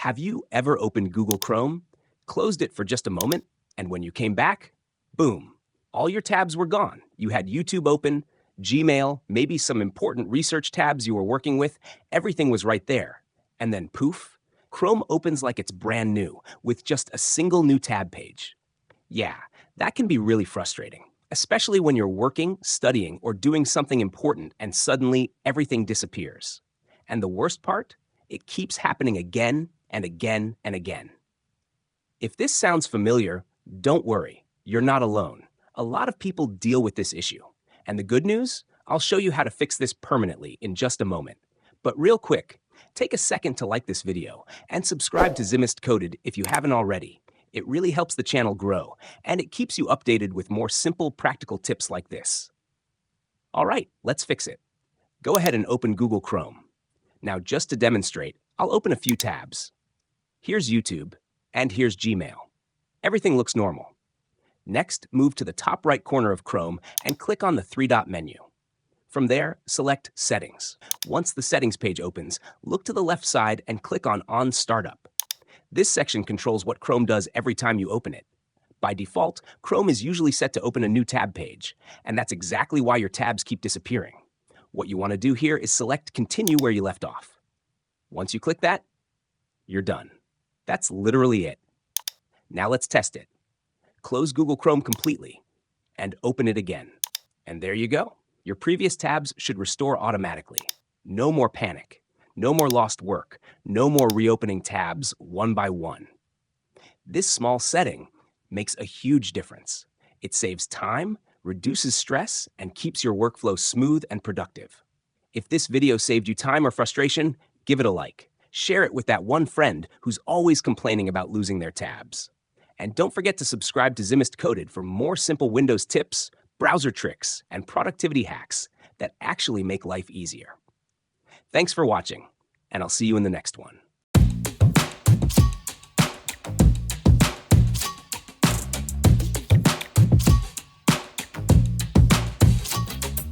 Have you ever opened Google Chrome, closed it for just a moment, and when you came back, boom, all your tabs were gone. You had YouTube open, Gmail, maybe some important research tabs you were working with, everything was right there. And then poof, Chrome opens like it's brand new, with just a single new tab page. Yeah, that can be really frustrating, especially when you're working, studying, or doing something important and suddenly everything disappears. And the worst part? It keeps happening again and again and again. If this sounds familiar, don't worry, you're not alone. A lot of people deal with this issue. And the good news? I'll show you how to fix this permanently in just a moment. But real quick, take a second to like this video and subscribe to Zimist Coded if you haven't already. It really helps the channel grow, and it keeps you updated with more simple, practical tips like this. All right, let's fix it. Go ahead and open Google Chrome. Now, just to demonstrate, I'll open a few tabs. Here's YouTube, and here's Gmail. Everything looks normal. Next, move to the top right corner of Chrome and click on the three-dot menu. From there, select Settings. Once the Settings page opens, look to the left side and click on Startup. This section controls what Chrome does every time you open it. By default, Chrome is usually set to open a new tab page, and that's exactly why your tabs keep disappearing. What you want to do here is select Continue where you left off. Once you click that, you're done. That's literally it. Now let's test it. Close Google Chrome completely and open it again. And there you go. Your previous tabs should restore automatically. No more panic. No more lost work. No more reopening tabs one by one. This small setting makes a huge difference. It saves time, reduces stress, and keeps your workflow smooth and productive. If this video saved you time or frustration, give it a like. Share it with that one friend who's always complaining about losing their tabs. And don't forget to subscribe to Zimist Coded for more simple Windows tips, browser tricks, and productivity hacks that actually make life easier. Thanks for watching, and I'll see you in the next one.